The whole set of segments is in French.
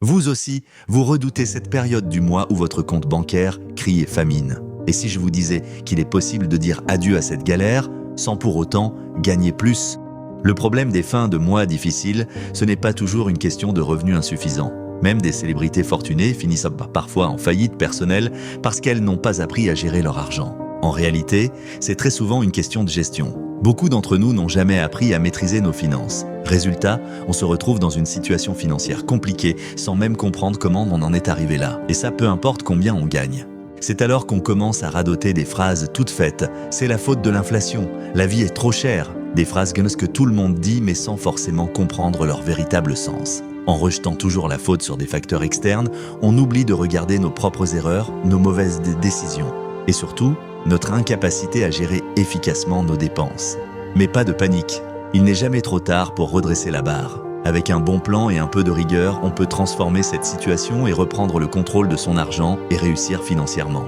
Vous aussi, vous redoutez cette période du mois où votre compte bancaire crie famine. Et si je vous disais qu'il est possible de dire adieu à cette galère, sans pour autant gagner plus? Le problème des fins de mois difficiles, ce n'est pas toujours une question de revenus insuffisants. Même des célébrités fortunées finissent parfois en faillite personnelle parce qu'elles n'ont pas appris à gérer leur argent. En réalité, c'est très souvent une question de gestion. Beaucoup d'entre nous n'ont jamais appris à maîtriser nos finances. Résultat, on se retrouve dans une situation financière compliquée sans même comprendre comment on en est arrivé là. Et ça peu importe combien on gagne. C'est alors qu'on commence à radoter des phrases toutes faites. C'est la faute de l'inflation, la vie est trop chère. Des phrases que tout le monde dit mais sans forcément comprendre leur véritable sens. En rejetant toujours la faute sur des facteurs externes, on oublie de regarder nos propres erreurs, nos mauvaises décisions. Et surtout, notre incapacité à gérer efficacement nos dépenses. Mais pas de panique, il n'est jamais trop tard pour redresser la barre. Avec un bon plan et un peu de rigueur, on peut transformer cette situation et reprendre le contrôle de son argent et réussir financièrement.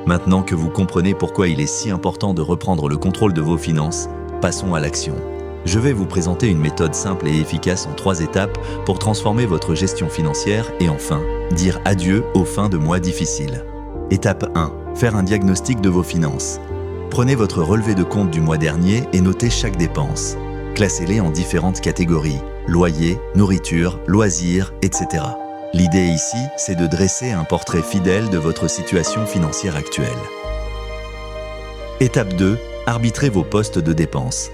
Maintenant que vous comprenez pourquoi il est si important de reprendre le contrôle de vos finances, passons à l'action. Je vais vous présenter une méthode simple et efficace en 3 étapes pour transformer votre gestion financière et enfin, dire adieu aux fins de mois difficiles. Étape 1. Faire un diagnostic de vos finances. Prenez votre relevé de compte du mois dernier et notez chaque dépense. Classez-les en différentes catégories, loyer, nourriture, loisirs, etc. L'idée ici, c'est de dresser un portrait fidèle de votre situation financière actuelle. Étape 2. Arbitrez vos postes de dépenses.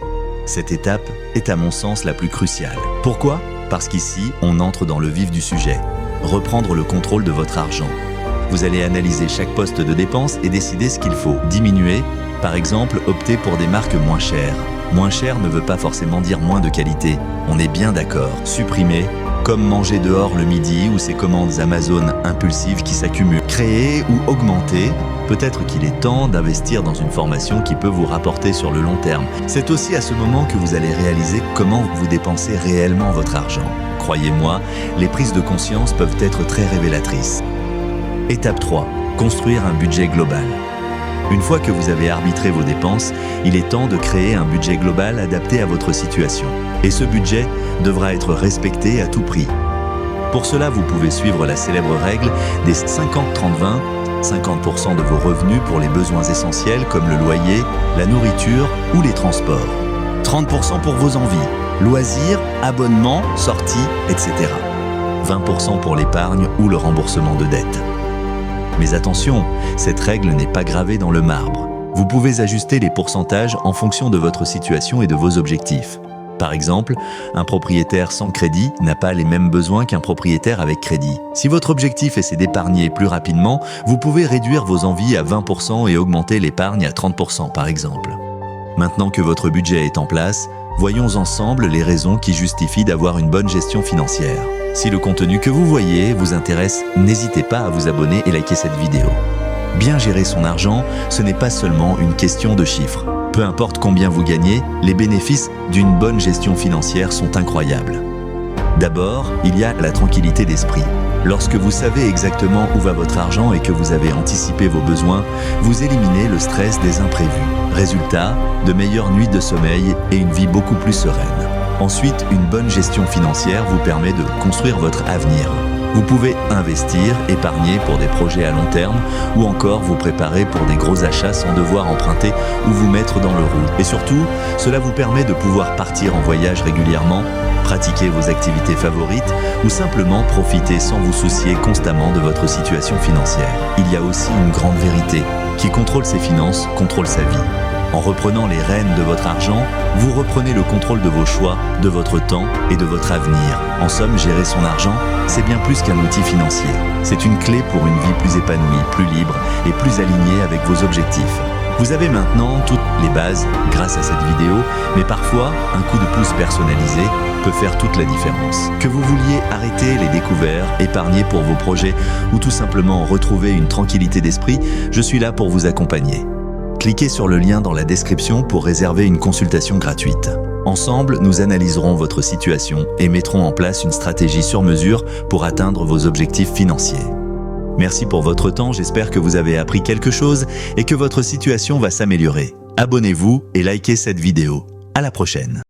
Cette étape est à mon sens la plus cruciale. Pourquoi? Parce qu'ici, on entre dans le vif du sujet. Reprendre le contrôle de votre argent. Vous allez analyser chaque poste de dépense et décider ce qu'il faut diminuer. Par exemple, opter pour des marques moins chères. Moins cher ne veut pas forcément dire moins de qualité. On est bien d'accord. Supprimer, comme manger dehors le midi ou ces commandes Amazon impulsives qui s'accumulent. Créer ou augmenter. Peut-être qu'il est temps d'investir dans une formation qui peut vous rapporter sur le long terme. C'est aussi à ce moment que vous allez réaliser comment vous dépensez réellement votre argent. Croyez-moi, les prises de conscience peuvent être très révélatrices. Étape 3. Construire un budget global. Une fois que vous avez arbitré vos dépenses, il est temps de créer un budget global adapté à votre situation. Et ce budget devra être respecté à tout prix. Pour cela, vous pouvez suivre la célèbre règle des 50-30-20, 50% de vos revenus pour les besoins essentiels comme le loyer, la nourriture ou les transports. 30% pour vos envies, loisirs, abonnements, sorties, etc. 20% pour l'épargne ou le remboursement de dettes. Mais attention, cette règle n'est pas gravée dans le marbre. Vous pouvez ajuster les pourcentages en fonction de votre situation et de vos objectifs. Par exemple, un propriétaire sans crédit n'a pas les mêmes besoins qu'un propriétaire avec crédit. Si votre objectif est d'épargner plus rapidement, vous pouvez réduire vos envies à 20% et augmenter l'épargne à 30% par exemple. Maintenant que votre budget est en place, voyons ensemble les raisons qui justifient d'avoir une bonne gestion financière. Si le contenu que vous voyez vous intéresse, n'hésitez pas à vous abonner et liker cette vidéo. Bien gérer son argent, ce n'est pas seulement une question de chiffres. Peu importe combien vous gagnez, les bénéfices d'une bonne gestion financière sont incroyables. D'abord, il y a la tranquillité d'esprit. Lorsque vous savez exactement où va votre argent et que vous avez anticipé vos besoins, vous éliminez le stress des imprévus. Résultat, de meilleures nuits de sommeil et une vie beaucoup plus sereine. Ensuite, une bonne gestion financière vous permet de construire votre avenir. Vous pouvez investir, épargner pour des projets à long terme ou encore vous préparer pour des gros achats sans devoir emprunter ou vous mettre dans le rouge. Et surtout, cela vous permet de pouvoir partir en voyage régulièrement, pratiquer vos activités favorites ou simplement profiter sans vous soucier constamment de votre situation financière. Il y a aussi une grande vérité. Qui contrôle ses finances, contrôle sa vie. En reprenant les rênes de votre argent, vous reprenez le contrôle de vos choix, de votre temps et de votre avenir. En somme, gérer son argent, c'est bien plus qu'un outil financier. C'est une clé pour une vie plus épanouie, plus libre et plus alignée avec vos objectifs. Vous avez maintenant toutes les bases grâce à cette vidéo, mais parfois, un coup de pouce personnalisé peut faire toute la différence. Que vous vouliez arrêter les découvertes, épargner pour vos projets ou tout simplement retrouver une tranquillité d'esprit, je suis là pour vous accompagner. Cliquez sur le lien dans la description pour réserver une consultation gratuite. Ensemble, nous analyserons votre situation et mettrons en place une stratégie sur mesure pour atteindre vos objectifs financiers. Merci pour votre temps, j'espère que vous avez appris quelque chose et que votre situation va s'améliorer. Abonnez-vous et likez cette vidéo. À la prochaine.